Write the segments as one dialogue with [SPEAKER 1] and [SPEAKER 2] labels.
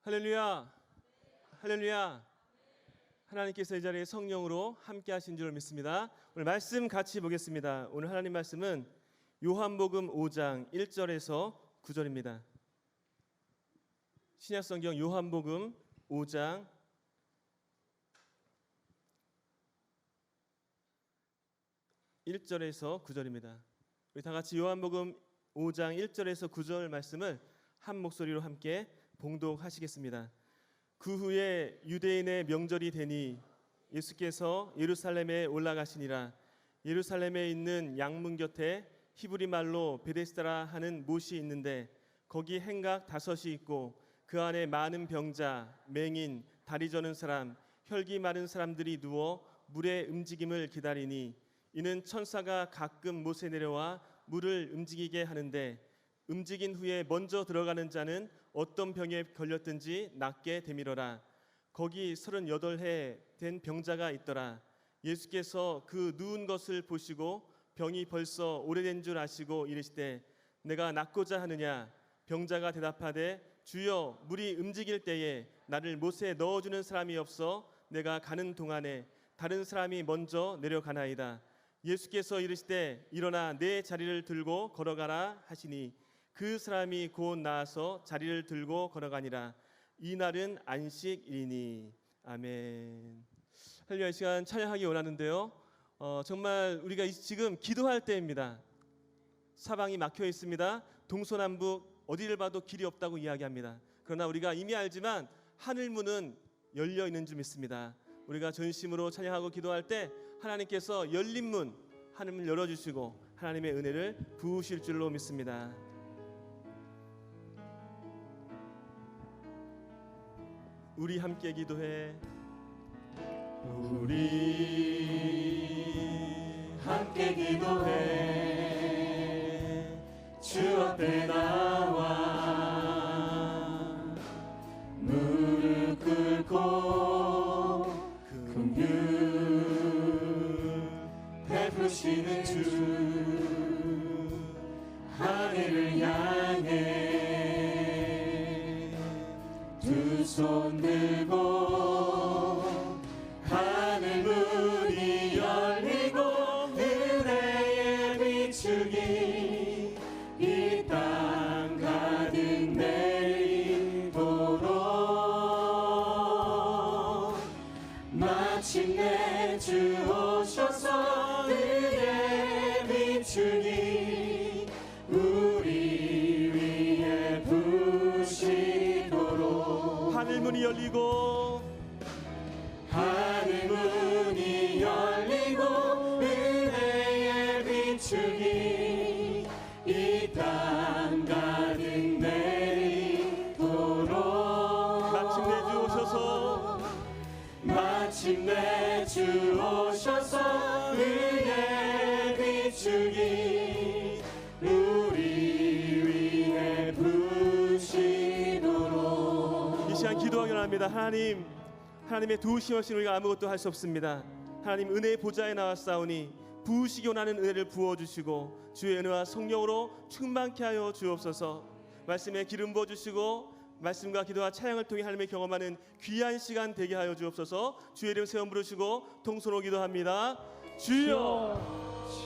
[SPEAKER 1] 할렐루야, 할렐루야. 하나님께서 이 자리에 성령으로 함께 하신 줄 믿습니다. 오늘 말씀 같이 보겠습니다. 오늘 하나님 말씀은 요한복음 5장 1절에서 9절입니다. 신약성경 요한복음 5장 1절에서 9절입니다. 우리 다 같이 요한복음 5장 1절에서 9절 말씀을 한 목소리로 함께 봉독하시겠습니다. 그 후에 유대인의 명절이 되니 예수께서 예루살렘에 올라가시니라. 예루살렘에 있는 양문 곁에 히브리 말로 베데스다라 하는 못이 있는데 거기 행각 5이 있고 그 안에 많은 병자, 맹인, 다리 저는 사람, 혈기 마른 사람들이 누워 물의 움직임을 기다리니 이는 천사가 가끔 못에 내려와 물을 움직이게 하는데 움직인 후에 먼저 들어가는 자는 어떤 병에 걸렸든지 낫게 되밀어라. 거기 38해 된 병자가 있더라. 예수께서 그 누운 것을 보시고 병이 벌써 오래된 줄 아시고 이르시되 내가 낫고자 하느냐. 병자가 대답하되 주여, 물이 움직일 때에 나를 못에 넣어주는 사람이 없어 내가 가는 동안에 다른 사람이 먼저 내려가나이다. 예수께서 이르시되 일어나 내 자리를 들고 걸어가라 하시니 그 사람이 곧 나아서 자리를 들고 걸어가니라. 이날은 안식일이니. 아멘. 할렐루야. 이 시간 찬양하기 원하는데요, 정말 우리가 지금 기도할 때입니다. 사방이 막혀 있습니다. 동서남북 어디를 봐도 길이 없다고 이야기합니다. 그러나 우리가 이미 알지만 하늘문은 열려 있는 줄 믿습니다. 우리가 전심으로 찬양하고 기도할 때 하나님께서 열린 문, 하늘문을 열어주시고 하나님의 은혜를 부으실 줄로 믿습니다. 우리 함께 기도해.
[SPEAKER 2] 우리 함께 기도해. 주 앞에 나와 무릎 꿇고 긍휼 베푸시는 주 하늘을 향해 두 손 들고 하늘 문이 열리고 은혜의 비추기 이 땅 가득 내리도록 마침내 주 오셔서 은혜 비추기 우리 위에 부시도록
[SPEAKER 1] 하늘문이 열리고
[SPEAKER 2] 하늘문이 열리고 은혜의 비추기 이 땅 가득 내리도록 마침내 주 오셔서 은혜 비추기 우리 위에 부시도록.
[SPEAKER 1] 이 시간 기도하기 원합니다. 하나님의 도우심 없이 우리가 아무것도 할 수 없습니다. 하나님 은혜의 보좌에 나왔사오니 부으시기 원하는 은혜를 부어주시고 주의 은혜와 성령으로 충만케 하여 주옵소서. 말씀에 기름 부어주시고 말씀과 기도와 찬양을 통해 하나님의 경험하는 귀한 시간 되게 하여 주옵소서. 주의 이름 세워 부르시고 통성으로 기도합니다. 주여,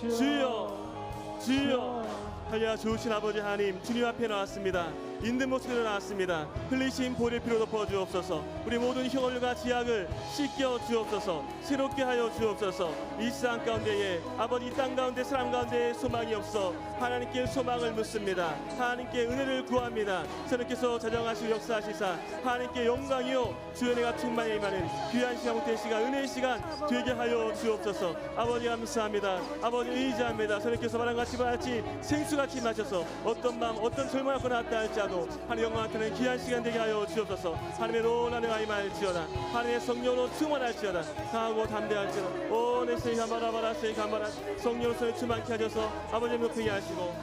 [SPEAKER 1] 주여, 주여. 할렐루야. 좋으신 아버지 하나님, 주님 앞에 나왔습니다. 있는 모습으로 나왔습니다. 흘리신 보혈의 피로 덮어 주옵소서. 우리 모든 흉얼과 지약을 씻겨 주옵소서. 새롭게 하여 주옵소서. 이 세상 가운데에 아버지 이 땅 가운데 사람 가운데 소망이 없어 하나님께 소망을 묻습니다. 하나님께 은혜를 구합니다. 하나님께서 자정하시고 역사하시사 하나님께 영광이요 주의 은혜가 충만히 임하는 귀한 시간 못된 시간 은혜의 시간 되게 하여 주옵소서. 아버지 감사합니다. 아버지 의지합니다. 하나님께서 바람같이 바람같이 생수같이 마셔서 어떤 마음 어떤 절망을 갖고 나왔다 할지라도 하나님 영광한테는 귀한 시간 되게 하여 주옵소서. 하나님의 놀라는 아임할지어다. 하나님의 성령으로 충만할지어다. 강하고 담대할지어다. 오 내 세이 가마라바라 세이 가마라 성령으로 손에 충만케 하셔서 아버지의 높이게 하시고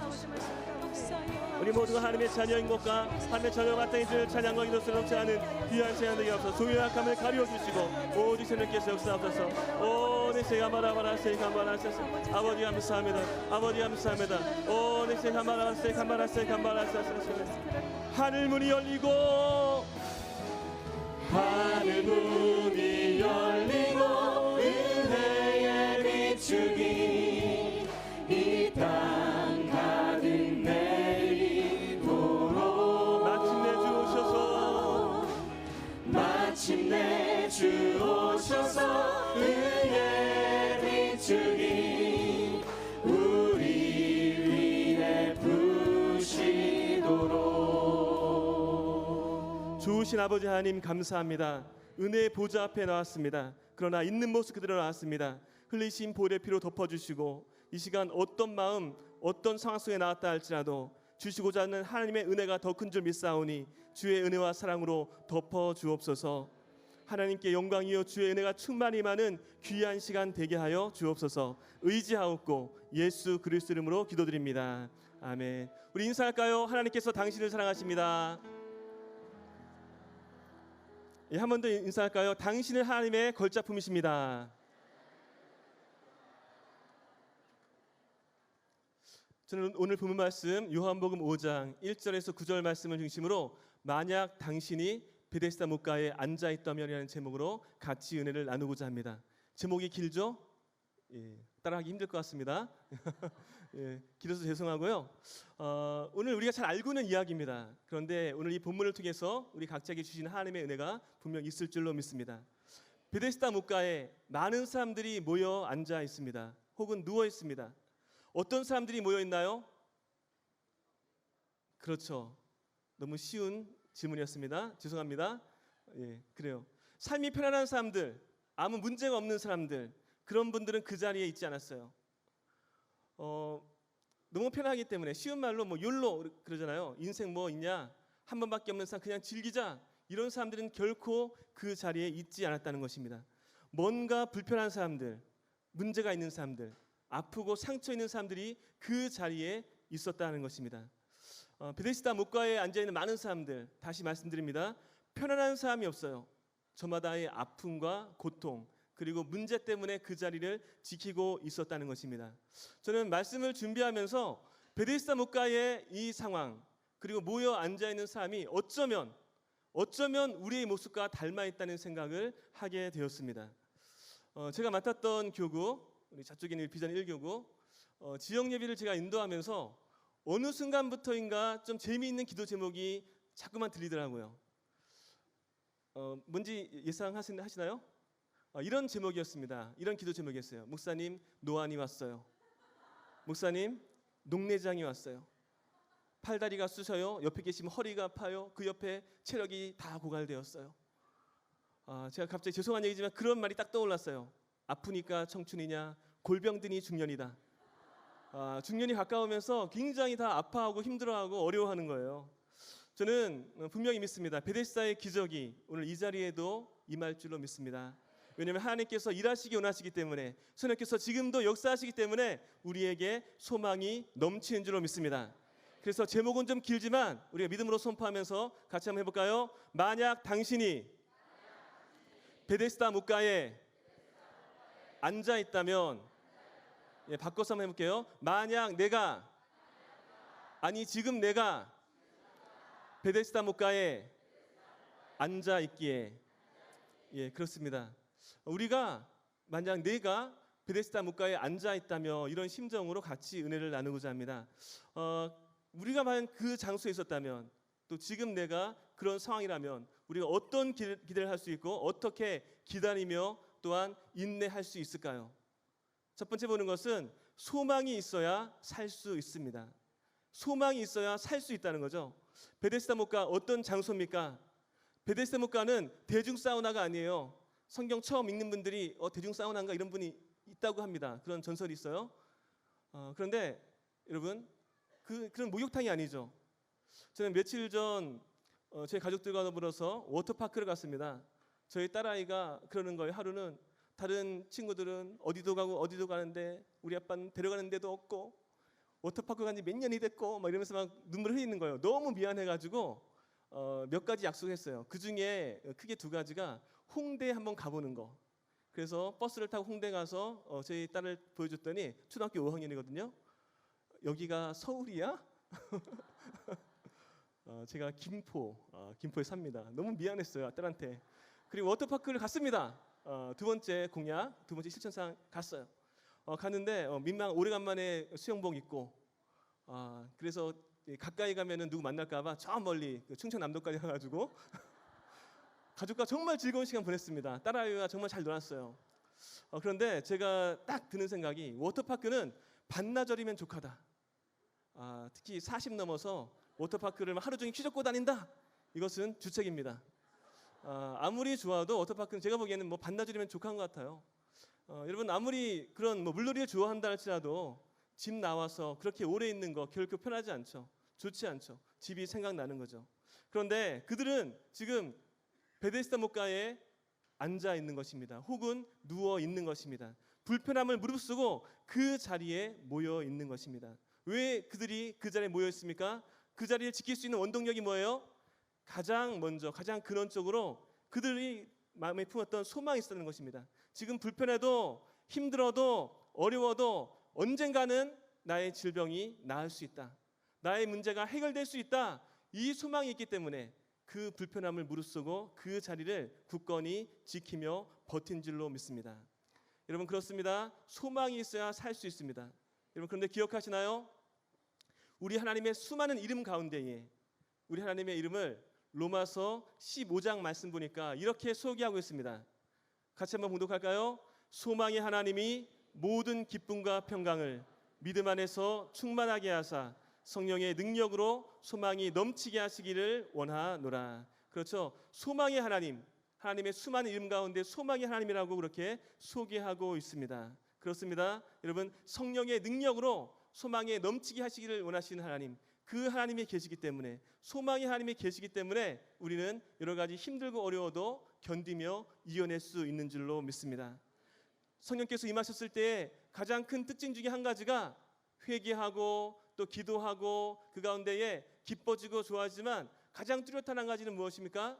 [SPEAKER 1] 우리 모두가 하나님의 자녀인 것과 하나님의 자녀 마땅히들 찬양과 기도스럽지 않은 귀한 시간 되게 하옵소서. 소유의 악함을 가려주시고 오직 주님께서 역사하옵소서. 오 내 세이 가마라바라 세이 가마라 세이 아버지 감사합니다. 아버지 감사합니다. 오 내 세이 가마라바라 세이 가마라 세이 가마라 세이 하늘문이 열리고
[SPEAKER 2] 하늘 문이 열리고 은혜의 비추기 이 땅 가득 내리도록 마침내 주 오셔서 은혜의 비추기 우리 위해 부시도록.
[SPEAKER 1] 좋으신 아버지 하나님 감사합니다. 은혜의 보좌 앞에 나왔습니다. 그러나 있는 모습 그대로 나왔습니다. 흘리신 보혈의 피로 덮어주시고 이 시간 어떤 마음 어떤 상황 속에 나왔다 할지라도 주시고자 하는 하나님의 은혜가 더 큰 줄 믿사오니 주의 은혜와 사랑으로 덮어주옵소서. 하나님께 영광이요 주의 은혜가 충만히 많은 귀한 시간 되게 하여 주옵소서. 의지하옵고 예수 그리스도 이름으로 기도드립니다. 아멘. 우리 인사할까요? 하나님께서 당신을 사랑하십니다. 예, 한 번 더 인사할까요? 당신은 하나님의 걸작품이십니다. 저는 오늘 본문 말씀 요한복음 5장 1절에서 9절 말씀을 중심으로 만약 당신이 베데스다 물가에 앉아 있다면이라는 제목으로 같이 은혜를 나누고자 합니다. 제목이 길죠? 예, 따라하기 힘들 것 같습니다. 예, 길어서 죄송하고요. 오늘 우리가 잘 알고 있는 이야기입니다. 그런데 오늘 이 본문을 통해서 우리 각자에게 주신 하나님의 은혜가 분명 있을 줄로 믿습니다. 베데스다 물가에 많은 사람들이 모여 앉아 있습니다. 혹은 누워 있습니다. 어떤 사람들이 모여 있나요? 그렇죠. 너무 쉬운 질문이었습니다. 죄송합니다. 예, 그래요. 삶이 편안한 사람들, 아무 문제가 없는 사람들, 그런 분들은 그 자리에 있지 않았어요. 너무 편하기 때문에 쉬운 말로 뭐 욜로 그러잖아요. 인생 뭐 있냐? 한 번밖에 없는 삶 그냥 즐기자. 이런 사람들은 결코 그 자리에 있지 않았다는 것입니다. 뭔가 불편한 사람들, 문제가 있는 사람들, 아프고 상처 있는 사람들이 그 자리에 있었다는 것입니다. 베데스다 물가에 앉아 있는 많은 사람들, 다시 말씀드립니다. 편안한 사람이 없어요. 저마다의 아픔과 고통, 그리고 문제 때문에 그 자리를 지키고 있었다는 것입니다. 저는 말씀을 준비하면서 베데스다 물가의 이 상황, 그리고 모여 앉아 있는 사람이 어쩌면 우리의 모습과 닮아 있다는 생각을 하게 되었습니다. 제가 맡았던 교구, 우리 저쪽에 있는 비전 1교구, 지역 예비를 제가 인도하면서 어느 순간부터인가 좀 재미있는 기도 제목이 자꾸만 들리더라고요. 뭔지 예상하시나요? 이런 제목이었습니다. 이런 기도 제목이었어요. 목사님, 노안이 왔어요. 목사님, 녹내장이 왔어요. 팔다리가 쑤셔요. 옆에 계시면 허리가 아파요. 그 옆에 체력이 다 고갈되었어요. 제가 갑자기 죄송한 얘기지만 그런 말이 딱 떠올랐어요. 아프니까 청춘이냐, 골병드니 중년이다. 중년이 가까우면서 굉장히 다 아파하고 힘들어하고 어려워하는 거예요. 저는 분명히 믿습니다. 베데스다의 기적이 오늘 이 자리에도 임할 줄로 믿습니다. 왜냐하면 하나님께서 일하시기 원하시기 때문에, 성령께서 지금도 역사하시기 때문에 우리에게 소망이 넘치는 줄로 믿습니다. 그래서 제목은 좀 길지만 우리가 믿음으로 선포하면서 같이 한번 해볼까요? 만약 당신이 베데스다 물가에 앉아 있다면, 예, 바꿔서 한번 해볼게요. 만약 내가, 아니 지금 내가 베데스다 물가에 앉아 있기에, 예, 그렇습니다. 우리가 만약 내가 베데스다 물가에 앉아 있다면 이런 심정으로 같이 은혜를 나누고자 합니다. 우리가 만약 그 장소에 있었다면, 또 지금 내가 그런 상황이라면 우리가 어떤 기대를 할 수 있고 어떻게 기다리며 또한 인내할 수 있을까요? 첫 번째 보는 것은 소망이 있어야 살 수 있습니다. 소망이 있어야 살 수 있다는 거죠. 베데스다 물가 어떤 장소입니까? 베데스다 물가는 대중 사우나가 아니에요. 성경 처음 읽는 분들이 대중 사우나인가 이런 분이 있다고 합니다. 그런 전설이 있어요. 그런데 여러분, 그런 목욕탕이 아니죠. 저는 며칠 전 제 가족들과 더불어서 워터파크를 갔습니다. 저희 딸아이가 그러는 거예요. 하루는 다른 친구들은 어디도 가고 어디도 가는데 우리 아빠는 데려가는 데도 없고, 워터파크 간 지 몇 년이 됐고 막 이러면서 막 눈물을 흘리는 거예요. 너무 미안해가지고 몇 가지 약속했어요. 그 중에 크게 두 가지가 홍대에 한번 가보는 거. 그래서 버스를 타고 홍대 가서 저희 딸을 보여줬더니 초등학교 5학년이거든요. 여기가 서울이야? 제가 김포에 삽니다. 너무 미안했어요 딸한테. 그리고 워터파크를 갔습니다. 두 번째 공약, 두 번째 실천상 갔어요. 갔는데 오래간만에 수영복 입고 그래서 가까이 가면은 누구 만날까봐 저 멀리 충청남도까지 가가지고 가족과 정말 즐거운 시간 보냈습니다. 딸아이와 정말 잘 놀았어요. 그런데 제가 딱 드는 생각이 워터파크는 반나절이면 족하다. 특히 40 넘어서 워터파크를 하루 종일 휘젓고 다닌다. 이것은 주책입니다. 아무리 좋아도 워터파크는 제가 보기에는 반나절이면 족한 것 같아요. 여러분 아무리 그런 물놀이를 좋아한다 할지라도 집 나와서 그렇게 오래 있는 거 결코 편하지 않죠. 좋지 않죠. 집이 생각나는 거죠. 그런데 그들은 지금 베데스다 목가에 앉아 있는 것입니다. 혹은 누워 있는 것입니다. 불편함을 무릅쓰고 그 자리에 모여 있는 것입니다. 왜 그들이 그 자리에 모여 있습니까? 그 자리를 지킬 수 있는 원동력이 뭐예요? 가장 근원적으로 그들이 마음에 품었던 소망이 있었던 것입니다. 지금 불편해도 힘들어도 어려워도 언젠가는 나의 질병이 나을 수 있다. 나의 문제가 해결될 수 있다. 이 소망이 있기 때문에 그 불편함을 무릅쓰고 그 자리를 굳건히 지키며 버틴 줄로 믿습니다. 여러분 그렇습니다. 소망이 있어야 살 수 있습니다. 여러분 그런데 기억하시나요? 우리 하나님의 수많은 이름 가운데에 우리 하나님의 이름을 로마서 15장 말씀 보니까 이렇게 소개하고 있습니다. 같이 한번 봉독할까요? 소망의 하나님이 모든 기쁨과 평강을 믿음 안에서 충만하게 하사 성령의 능력으로 소망이 넘치게 하시기를 원하노라. 그렇죠. 소망의 하나님, 하나님의 수많은 이름 가운데 소망의 하나님이라고 그렇게 소개하고 있습니다. 그렇습니다. 여러분 성령의 능력으로 소망에 넘치게 하시기를 원하시는 하나님, 그 하나님이 계시기 때문에 소망의 하나님이 계시기 때문에 우리는 여러 가지 힘들고 어려워도 견디며 이겨낼 수 있는 줄로 믿습니다. 성령께서 임하셨을 때 가장 큰 특징 중에 한 가지가 회개하고 또 기도하고 그 가운데에 기뻐지고 좋아하지만 가장 뚜렷한 한 가지는 무엇입니까?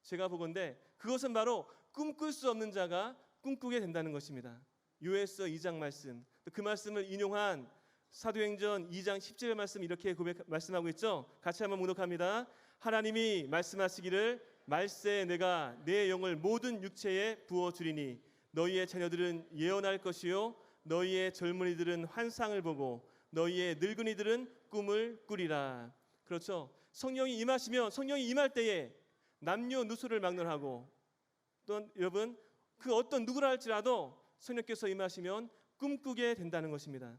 [SPEAKER 1] 제가 보건대 그것은 바로 꿈꿀 수 없는 자가 꿈꾸게 된다는 것입니다. 요엘서 2장 말씀, 그 말씀을 인용한 사도행전 2장 10절 말씀 이렇게 말씀하고 있죠. 같이 한번 묵독합니다. 하나님이 말씀하시기를 말세 내가 내 영을 모든 육체에 부어주리니 너희의 자녀들은 예언할 것이요 너희의 젊은이들은 환상을 보고 너희의 늙은이들은 꿈을 꾸리라. 그렇죠. 성령이 임하시면 성령이 임할 때에 남녀노소를 막론하고 또 여러분 그 어떤 누구라 할지라도 성령께서 임하시면 꿈꾸게 된다는 것입니다.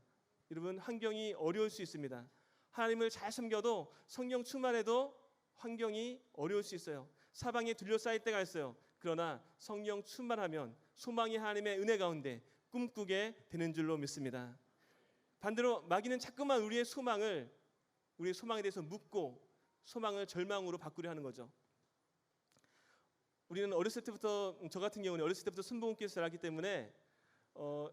[SPEAKER 1] 여러분 환경이 어려울 수 있습니다. 하나님을 잘 섬겨도 성령 충만해도 환경이 어려울 수 있어요. 사방에 둘러싸일 때가 있어요. 그러나 성령 충만하면 소망이 하나님의 은혜 가운데 꿈꾸게 되는 줄로 믿습니다. 반대로 마귀는 자꾸만 우리의 소망에 대해서 묻고 소망을 절망으로 바꾸려 하는 거죠. 우리는 어렸을 때부터 저 같은 경우는 어렸을 때부터 순복음교회에서 자랐기 때문에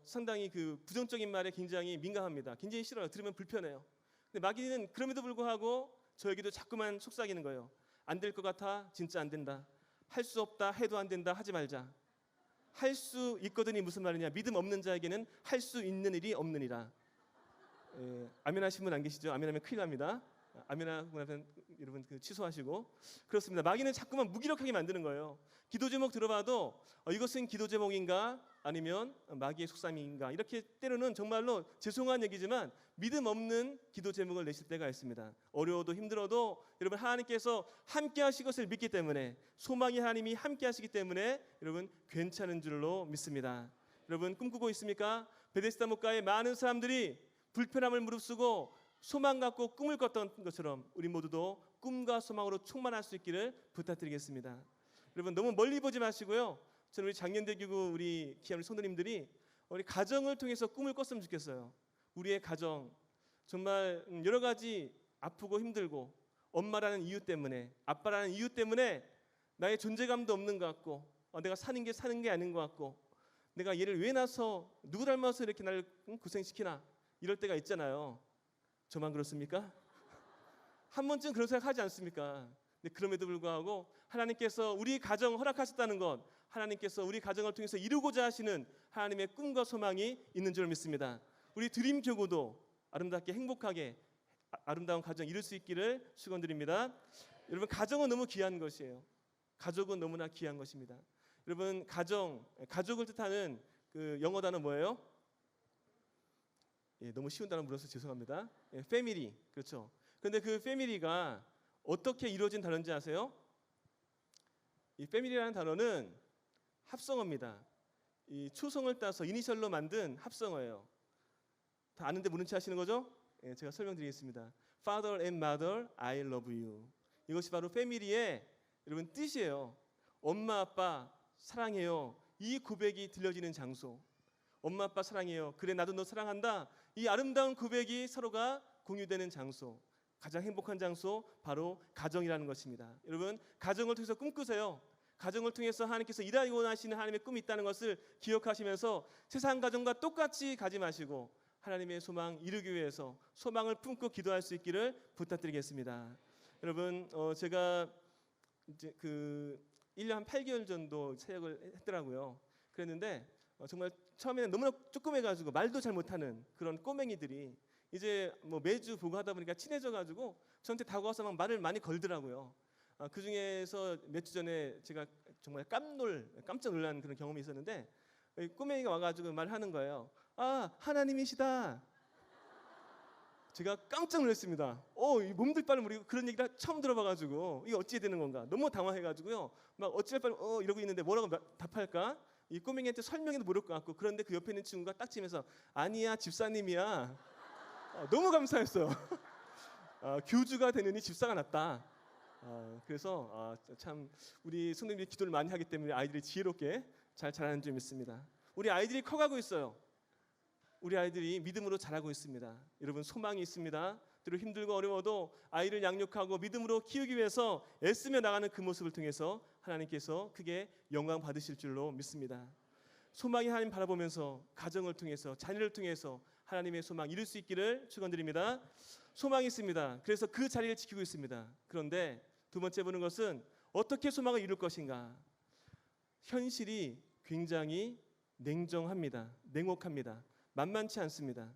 [SPEAKER 1] 상당히 그 부정적인 말에 굉장히 민감합니다. 굉장히 싫어요. 들으면 불편해요. 근데 마귀는 그럼에도 불구하고 저에게도 자꾸만 속삭이는 거예요. 안 될 것 같아. 진짜 안 된다. 할 수 없다. 해도 안 된다. 하지 말자. 할 수 있거든이 무슨 말이냐? 믿음 없는 자에게는 할 수 있는 일이 없느니라. 아멘 하신 분 안 계시죠? 아멘 하면 큰일 납니다. 아멘 하고 나면 여러분 취소하시고. 그렇습니다. 마귀는 자꾸만 무기력하게 만드는 거예요. 기도 제목 들어봐도 이것은 기도 제목인가 아니면 마귀의 속삭임인가 이렇게 때로는 정말로 죄송한 얘기지만 믿음 없는 기도 제목을 내실 때가 있습니다. 어려워도 힘들어도 여러분 하나님께서 함께 하실 것을 믿기 때문에 소망의 하나님이 함께 하시기 때문에 여러분 괜찮은 줄로 믿습니다. 여러분 꿈꾸고 있습니까? 베데스다 목가의 많은 사람들이 불편함을 무릅쓰고 소망 갖고 꿈을 꿨던 것처럼 우리 모두도 꿈과 소망으로 충만할 수 있기를 부탁드리겠습니다. 여러분 너무 멀리 보지 마시고요. 저는 우리 장년대교구 우리 귀한 성도님들이 우리 가정을 통해서 꿈을 꿨으면 좋겠어요. 우리의 가정 정말 여러 가지 아프고 힘들고 엄마라는 이유 때문에 아빠라는 이유 때문에 나의 존재감도 없는 것 같고 내가 사는 게 아닌 것 같고 내가 얘를 왜 낳아서 누구 닮아서 이렇게 나를 고생시키나 이럴 때가 있잖아요. 저만 그렇습니까? 한 번쯤 그런 생각 하지 않습니까? 근데 그럼에도 불구하고 하나님께서 우리 가정 허락하셨다는 것, 하나님께서 우리 가정을 통해서 이루고자 하시는 하나님의 꿈과 소망이 있는 줄 믿습니다. 우리 드림 교구도 아름답게 행복하게 아름다운 가정 이룰 수 있기를 축원드립니다. 여러분, 가정은 너무 귀한 것이에요. 가족은 너무나 귀한 것입니다. 여러분, 가족을 뜻하는 그 영어 단어 뭐예요? 예, 너무 쉬운 단어 물어서 죄송합니다. 예, 패밀리, 그렇죠. 그런데 그 패밀리가 어떻게 이루어진 단어인지 아세요? 이 패밀리라는 단어는 합성어입니다. 이 초성을 따서 이니셜로 만든 합성어예요. 다 아는데 모른 체 하시는 거죠? 예, 제가 설명드리겠습니다. Father and Mother, I love you. 이것이 바로 패밀리의 여러분 뜻이에요. 엄마 아빠 사랑해요. 이 고백이 들려지는 장소. 엄마 아빠 사랑해요. 그래 나도 너 사랑한다. 이 아름다운 고백이 서로가 공유되는 장소. 가장 행복한 장소 바로 가정이라는 것입니다. 여러분, 가정을 통해서 꿈꾸세요. 가정을 통해서 하나님께서 일하고 원하시는 하나님의 꿈이 있다는 것을 기억하시면서 세상 가정과 똑같이 가지 마시고 하나님의 소망 이루기 위해서 소망을 품고 기도할 수 있기를 부탁드리겠습니다. 여러분, 제가 이제 그 1년 한 8개월 정도 사역을 했더라고요. 그랬는데 정말 처음에는 너무나 조그매가지고 말도 잘 못하는 그런 꼬맹이들이 이제 뭐 매주 보고 하다 보니까 친해져가지고 저한테 다가와서 막 말을 많이 걸더라고요. 그 중에서 몇 주 전에 제가 정말 깜짝 놀란 그런 경험이 있었는데 꼬맹이가 와가지고 말하는 거예요. 아, 하나님이시다. 제가 깜짝 놀랐습니다. 이 몸둘 바를 모르고 그런 얘기를 처음 들어봐가지고 이게 어찌 되는 건가 너무 당황해가지고요. 막 어찌할 바를 이러고 있는데 뭐라고 답할까? 이 꼬맹이한테 설명해도 모를 것 같고 그런데 그 옆에 있는 친구가 딱 치면서 아니야 집사님이야. 너무 감사했어요. 교주가 되느니 집사가 낫다. 그래서 참 우리 성도님들이 기도를 많이 하기 때문에 아이들이 지혜롭게 잘 자라는 줄 믿습니다. 우리 아이들이 커가고 있어요. 우리 아이들이 믿음으로 자라고 있습니다. 여러분, 소망이 있습니다. 때로 힘들고 어려워도 아이를 양육하고 믿음으로 키우기 위해서 애쓰며 나가는 그 모습을 통해서 하나님께서 크게 영광 받으실 줄로 믿습니다. 소망이 하나님 바라보면서 가정을 통해서 자녀를 통해서 하나님의 소망 이룰 수 있기를 축원드립니다. 소망이 있습니다. 그래서 그 자리를 지키고 있습니다. 그런데 두 번째 보는 것은 어떻게 소망을 이룰 것인가. 현실이 굉장히 냉정합니다. 냉혹합니다. 만만치 않습니다.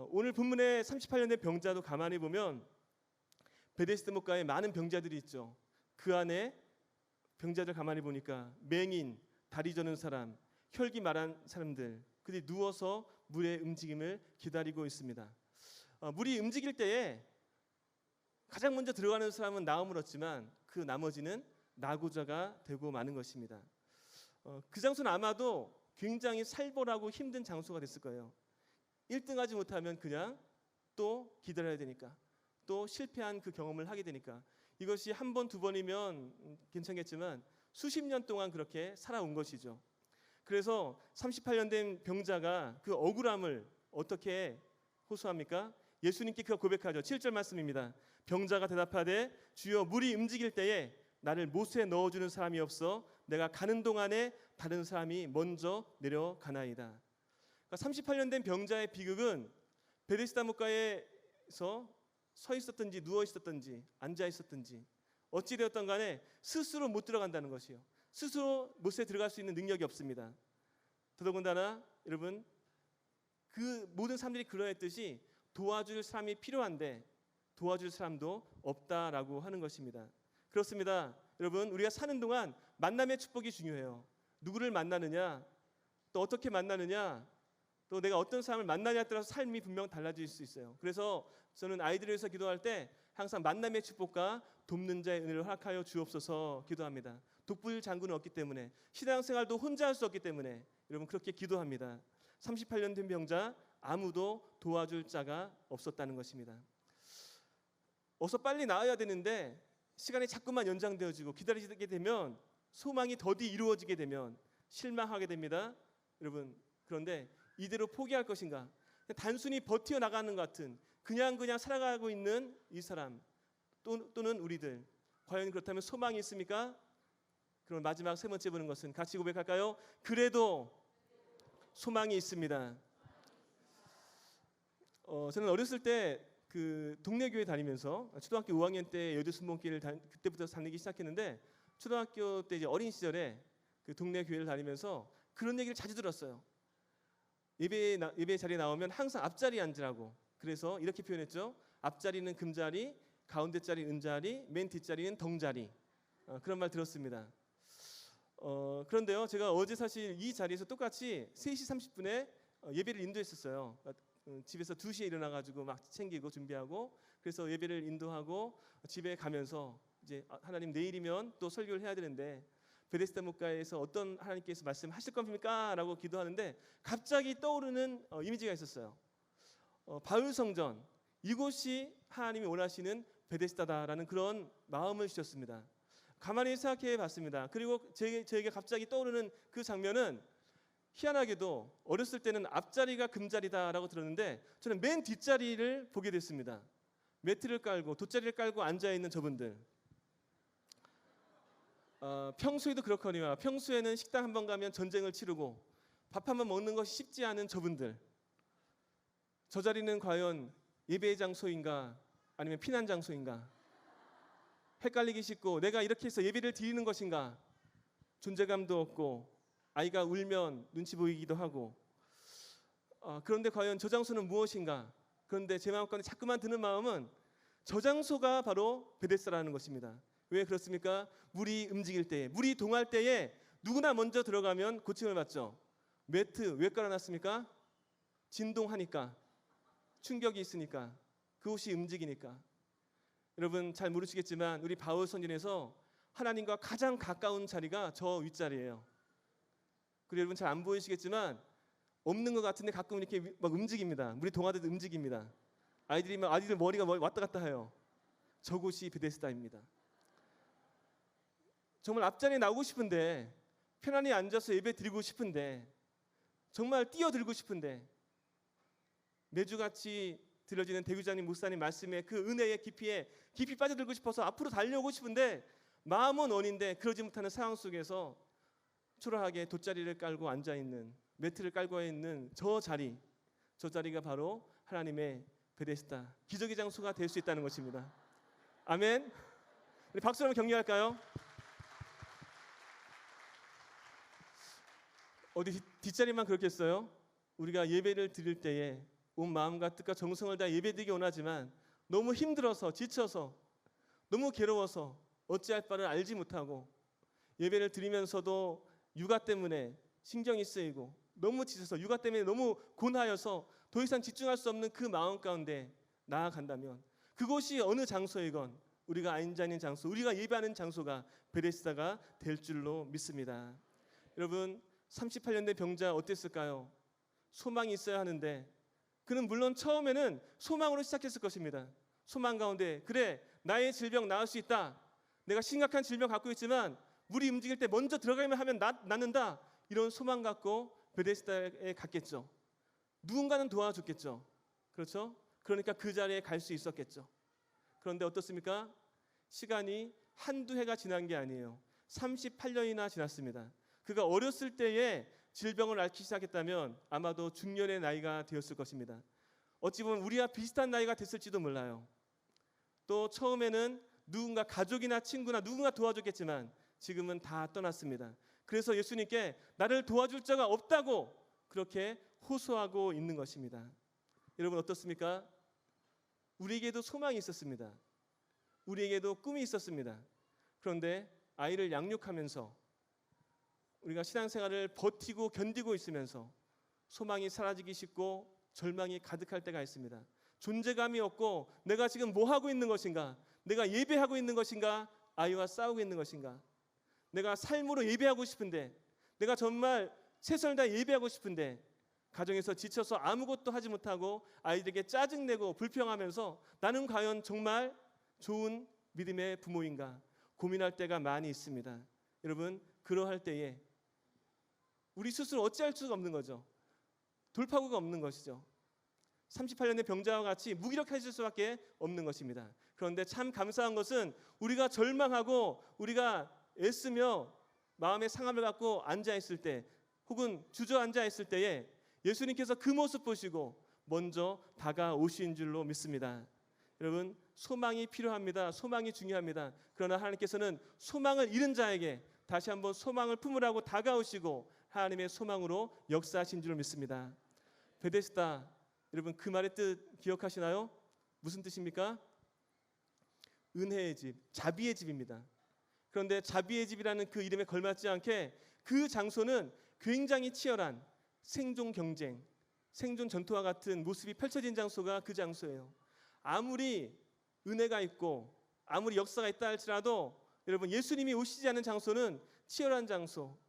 [SPEAKER 1] 오늘 본문의 38년 된 병자도 가만히 보면 베데스다 목가에 많은 병자들이 있죠. 그 안에 병자들 가만히 보니까 맹인, 다리 저는 사람, 혈기 마른 사람들, 그들이 누워서 물의 움직임을 기다리고 있습니다. 물이 움직일 때에 가장 먼저 들어가는 사람은 나음을 얻지만 그 나머지는 나고자가 되고 마는 것입니다. 그 장소는 아마도 굉장히 살벌하고 힘든 장소가 됐을 거예요. 1등하지 못하면 그냥 또 기다려야 되니까, 또 실패한 그 경험을 하게 되니까 이것이 한 번, 두 번이면 괜찮겠지만 수십 년 동안 그렇게 살아온 것이죠. 그래서 38년 된 병자가 그 억울함을 어떻게 호소합니까? 예수님께 그가 고백하죠. 7절 말씀입니다. 병자가 대답하되 주여 물이 움직일 때에 나를 못에 넣어주는 사람이 없어 내가 가는 동안에 다른 사람이 먼저 내려가나이다. 그러니까 38년 된 병자의 비극은 베데스다 목가에서 서 있었든지 누워 있었든지 앉아 있었든지 어찌 되었던 간에 스스로 못 들어간다는 것이요. 스스로 못에 들어갈 수 있는 능력이 없습니다. 더더군다나 여러분, 그 모든 사람들이 그러했듯이 도와줄 사람이 필요한데 도와줄 사람도 없다라고 하는 것입니다. 그렇습니다. 여러분, 우리가 사는 동안 만남의 축복이 중요해요. 누구를 만나느냐, 또 어떻게 만나느냐, 또 내가 어떤 사람을 만나냐에 따라서 삶이 분명 달라질 수 있어요. 그래서 저는 아이들을 위해서 기도할 때 항상 만남의 축복과 돕는 자의 은혜를 허락하여 주옵소서 기도합니다. 독불 장군은 없기 때문에, 신앙생활도 혼자 할 수 없기 때문에 여러분 그렇게 기도합니다. 38년 된 병자, 아무도 도와줄 자가 없었다는 것입니다. 어서 빨리 나아야 되는데 시간이 자꾸만 연장되어지고 기다리게 되면 소망이 더디 이루어지게 되면 실망하게 됩니다. 여러분, 그런데 이대로 포기할 것인가? 단순히 버티어 나가는 것 같은 그냥 살아가고 있는 이 사람 또는 우리들, 과연 그렇다면 소망이 있습니까? 그럼 마지막 세 번째 보는 것은 같이 고백할까요? 그래도 소망이 있습니다. 저는 어렸을 때 그 동네 교회 다니면서 초등학교 5학년 때 여주 순복기를 그때부터 다니기 시작했는데 초등학교 때 이제 어린 시절에 그 동네 교회를 다니면서 그런 얘기를 자주 들었어요. 예배 자리에 나오면 항상 앞자리에 앉으라고. 그래서 이렇게 표현했죠. 앞자리는 금자리, 가운데 자리 은자리, 맨 뒷자리는 덩자리. 그런 말 들었습니다. 그런데요, 제가 어제 사실 이 자리에서 똑같이 3시 30분에 예배를 인도했었어요. 집에서 2시에 일어나가지고 막 챙기고 준비하고, 그래서 예배를 인도하고 집에 가면서 이제 하나님 내일이면 또 설교를 해야 되는데 베데스다 목가에서 어떤 하나님께서 말씀하실 겁니까? 라고 기도하는데 갑자기 떠오르는 이미지가 있었어요. 바울 성전, 이곳이 하나님이 원하시는 베데스다다라는 그런 마음을 주셨습니다. 가만히 생각해 봤습니다. 그리고 저에게 갑자기 떠오르는 그 장면은 희한하게도 어렸을 때는 앞자리가 금자리다라고 들었는데 저는 맨 뒷자리를 보게 됐습니다. 매트를 깔고 돗자리를 깔고 앉아있는 저분들. 평소에도 그렇거니와 평소에는 식당 한 번 가면 전쟁을 치르고 밥 한 번 먹는 것이 쉽지 않은 저분들. 저 자리는 과연 예배의 장소인가 아니면 피난 장소인가? 헷갈리기 쉽고 내가 이렇게 해서 예배를 드리는 것인가? 존재감도 없고 아이가 울면 눈치 보이기도 하고 그런데 과연 저 장소는 무엇인가? 그런데 제 마음 가운데 자꾸만 드는 마음은 저 장소가 바로 베데스다라는 것입니다. 왜 그렇습니까? 물이 움직일 때에, 물이 동할 때에 누구나 먼저 들어가면 고침을 받죠. 매트 왜 깔아놨습니까? 진동하니까, 충격이 있으니까, 그곳이 움직이니까. 여러분 잘 모르시겠지만 우리 바울 선진에서 하나님과 가장 가까운 자리가 저 윗자리예요. 그리고 여러분 잘 안 보이시겠지만 없는 것 같은데 가끔 이렇게 막 움직입니다. 물이 동하듯 움직입니다. 아이들 머리가 왔다 갔다 해요. 저곳이 베데스다입니다. 정말 앞자리에 나오고 싶은데, 편안히 앉아서 예배 드리고 싶은데, 정말 뛰어들고 싶은데, 매주같이 들려지는 대교장님 목사님 말씀의 그 은혜의 깊이 빠져들고 싶어서 앞으로 달려오고 싶은데 마음은 원인데 그러지 못하는 상황 속에서 초라하게 돗자리를 깔고 앉아있는, 매트를 깔고 있는 저 자리가 바로 하나님의 베데스다, 기적의 장소가 될 수 있다는 것입니다. 아멘. 우리 박수로 한번 격려할까요? 어디 뒷자리만 그렇겠어요? 우리가 예배를 드릴 때에 온 마음과 뜻과 정성을 다 예배드리기 원하지만 너무 힘들어서 지쳐서 너무 괴로워서 어찌할 바를 알지 못하고 예배를 드리면서도 육아 때문에 신경이 쓰이고 너무 지쳐서 육아 때문에 너무 곤하여서 더 이상 집중할 수 없는 그 마음 가운데 나아간다면 그곳이 어느 장소이건 우리가 앉아있는 장소, 우리가 예배하는 장소가 베데스다가 될 줄로 믿습니다. 여러분 38년 된 병자 어땠을까요? 소망이 있어야 하는데 그는 물론 처음에는 소망으로 시작했을 것입니다. 소망 가운데 그래 나의 질병 나을 수 있다. 내가 심각한 질병 갖고 있지만 물이 움직일 때 먼저 들어가면 하면 낫는다. 이런 소망 갖고 베데스다에 갔겠죠. 누군가는 도와줬겠죠. 그렇죠? 그러니까 그 자리에 갈 수 있었겠죠. 그런데 어떻습니까? 시간이 한두 해가 지난 게 아니에요. 38년이나 지났습니다. 그가 어렸을 때에 질병을 앓기 시작했다면 아마도 중년의 나이가 되었을 것입니다. 어찌 보면 우리와 비슷한 나이가 됐을지도 몰라요. 또 처음에는 누군가 가족이나 친구나 누군가 도와줬겠지만 지금은 다 떠났습니다. 그래서 예수님께 나를 도와줄 자가 없다고 그렇게 호소하고 있는 것입니다. 여러분 어떻습니까? 우리에게도 소망이 있었습니다. 우리에게도 꿈이 있었습니다. 그런데 아이를 양육하면서 우리가 신앙생활을 버티고 견디고 있으면서 소망이 사라지기 쉽고 절망이 가득할 때가 있습니다. 존재감이 없고 내가 지금 뭐 하고 있는 것인가? 내가 예배하고 있는 것인가? 아이와 싸우고 있는 것인가? 내가 삶으로 예배하고 싶은데 내가 정말 최선을 다해 예배하고 싶은데 가정에서 지쳐서 아무것도 하지 못하고 아이들에게 짜증내고 불평하면서 나는 과연 정말 좋은 믿음의 부모인가 고민할 때가 많이 있습니다. 여러분 그러할 때에 우리 스스로 어찌할 수가 없는 거죠. 돌파구가 없는 것이죠. 38년의 병자와 같이 무기력해질 수밖에 없는 것입니다. 그런데 참 감사한 것은 우리가 절망하고 우리가 애쓰며 마음의 상함을 갖고 앉아있을 때 혹은 주저앉아있을 때에 예수님께서 그 모습 보시고 먼저 다가오신 줄로 믿습니다. 여러분 소망이 필요합니다. 소망이 중요합니다. 그러나 하나님께서는 소망을 잃은 자에게 다시 한번 소망을 품으라고 다가오시고 하나님의 소망으로 역사하신 줄로 믿습니다. 베데스다 여러분 그 말의 뜻 기억하시나요? 무슨 뜻입니까? 은혜의 집, 자비의 집입니다. 그런데 자비의 집이라는 그 이름에 걸맞지 않게 그 장소는 굉장히 치열한 생존 경쟁, 생존 전투와 같은 모습이 펼쳐진 장소가 그 장소예요. 아무리 은혜가 있고 아무리 역사가 있다 할지라도 여러분, 예수님이 오시지 않은 장소는 치열한 장소,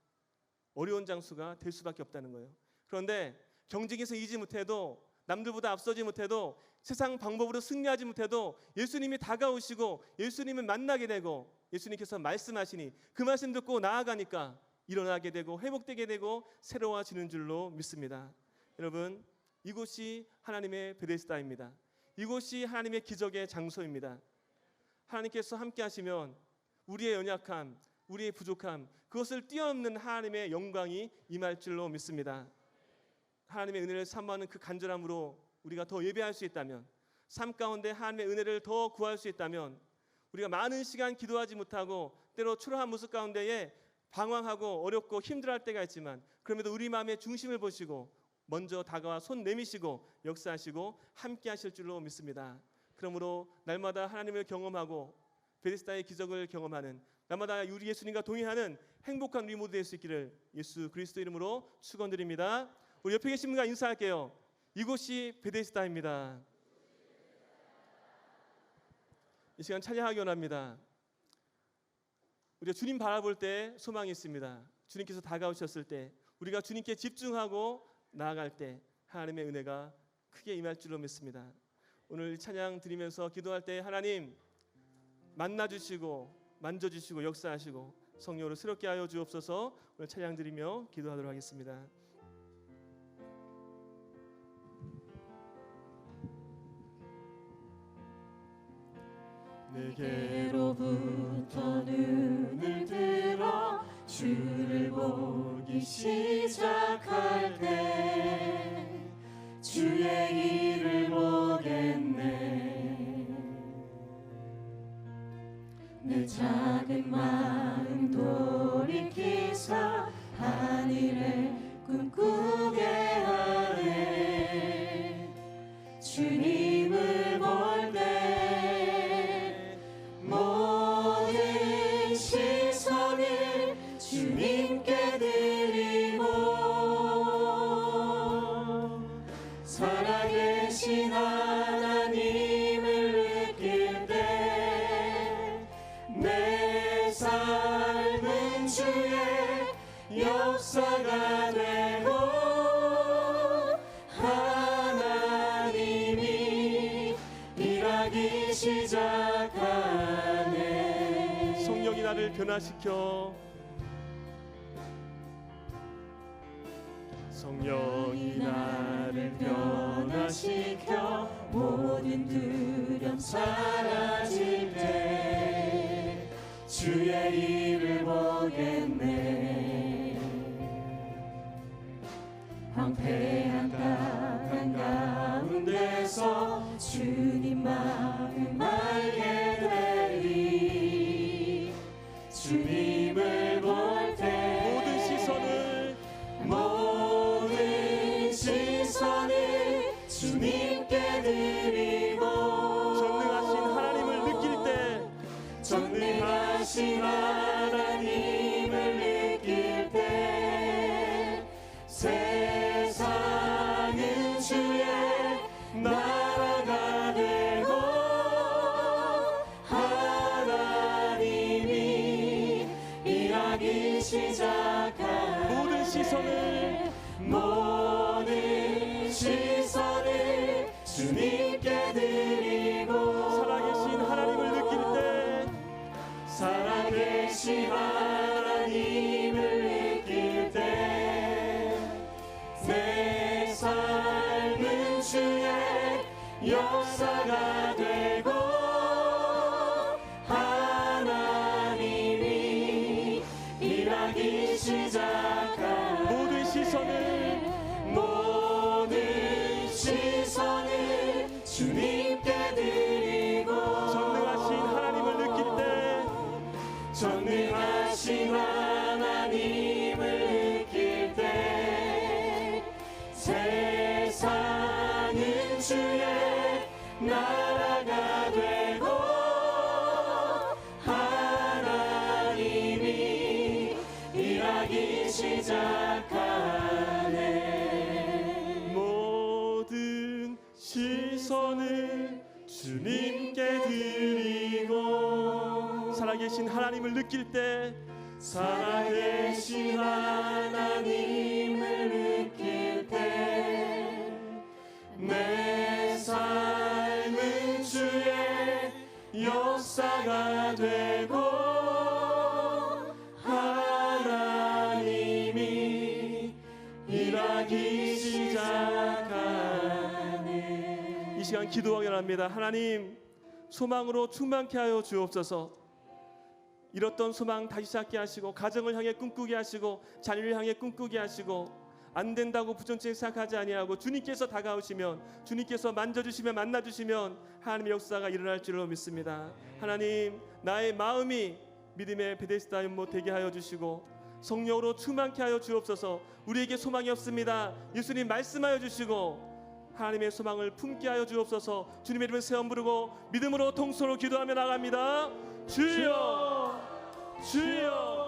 [SPEAKER 1] 어려운 장소가 될 수밖에 없다는 거예요. 그런데 경쟁에서 이기지 못해도, 남들보다 앞서지 못해도, 세상 방법으로 승리하지 못해도 예수님이 다가오시고 예수님을 만나게 되고 예수님께서 말씀하시니 그 말씀 듣고 나아가니까 일어나게 되고 회복되게 되고 새로워지는 줄로 믿습니다. 여러분, 이곳이 하나님의 베데스다입니다. 이곳이 하나님의 기적의 장소입니다. 하나님께서 함께 하시면 우리의 연약함, 우리의 부족함, 그것을 뛰어넘는 하나님의 영광이 임할 줄로 믿습니다. 하나님의 은혜를 사모하는 그 간절함으로 우리가 더 예배할 수 있다면, 삶 가운데 하나님의 은혜를 더 구할 수 있다면, 우리가 많은 시간 기도하지 못하고 때로 초라한 모습 가운데에 방황하고 어렵고 힘들어할 때가 있지만, 그럼에도 우리 마음의 중심을 보시고 먼저 다가와 손 내미시고 역사하시고 함께 하실 줄로 믿습니다. 그러므로 날마다 하나님을 경험하고 베데스다의 기적을 경험하는, 날마다 우리 예수님과 동행하는 행복한 우리 모두 될 수 있기를 예수 그리스도 이름으로 축원드립니다. 우리 옆에 계신 분과 인사할게요. 이곳이 베데스다입니다. 이 시간 찬양하기 원합니다. 우리가 주님 바라볼 때 소망이 있습니다. 주님께서 다가오셨을 때, 우리가 주님께 집중하고 나아갈 때 하나님의 은혜가 크게 임할 줄로 믿습니다. 오늘 찬양 드리면서 기도할 때 하나님 만나주시고 만져주시고 역사하시고 성령으로 새롭게 하여 주옵소서. 오늘 찬양 드리며 기도하도록 하겠습니다.
[SPEAKER 2] 내게로부터 눈을 들어 주를 보기 시작할 때 주의 일을 보겠네. 내 작은 마음 돌이키사 하늘을 꿈꾸게 하네. 주님을 볼 때 모든 시선을 주님께 드리고 살아계신 하나님을 느낄 때 내 삶은 주의 역사가 되고 하나님이 일하기 시작하네.
[SPEAKER 1] 성령이 나를 변화시켜, 성령이 나를
[SPEAKER 2] 변화시켜 모든 두려움 사라질 때 주의 일을 보겠네. 황폐한 땅 가운데서 주님 마음 알게 되리. 주님을 볼 때 모든 시선을 주님께 드리고
[SPEAKER 1] 전능하신 하나님을 느낄 때,
[SPEAKER 2] 전능하신 하나님을 느낄 때 세상은 주의 나라가 되고 하나님이 일하기 시작하네.
[SPEAKER 1] 모든
[SPEAKER 2] 시선을 주님께 드리고
[SPEAKER 1] 살아계신 하나님을 느낄 때,
[SPEAKER 2] 살아계신 하나님을 느낄 때 내 삶은 주의 역사가 되고 하나님이 일하기 시작하네.
[SPEAKER 1] 모든
[SPEAKER 2] 시선을 주님께 드리고
[SPEAKER 1] 전능하신 하나님을 느낄 때,
[SPEAKER 2] 전능하신 하나님을 느낄 때 세상은 주의 나라 시작하네.
[SPEAKER 1] 모든 시선을 주님께 드리고 살아계신 하나님을 느낄 때
[SPEAKER 2] 살아계신 하나님을 느낄 때 내 삶은 주의 역사가 되고 하나님이 일하기 시작하네.
[SPEAKER 1] 이 시간 기도하기 원합니다. 하나님, 소망으로 충만케 하여 주옵소서. 잃었던 소망 다시 찾게 하시고, 가정을 향해 꿈꾸게 하시고, 자녀를 향해 꿈꾸게 하시고, 안 된다고 부정적인 생각하지 아니하고 주님께서 다가오시면, 주님께서 만져주시면, 만나주시면 하나님의 역사가 일어날 줄로 믿습니다. 하나님, 나의 마음이 믿음의 베데스다 연못 되게 하여 주시고 성령으로 충만케 하여 주옵소서. 우리에게 소망이 없습니다. 예수님 말씀하여 주시고 하나님의 소망을 품게 하여 주옵소서. 주님의 이름을 세엄 부르고 믿음으로 통성으로 기도하며 나갑니다. 주여, 주여.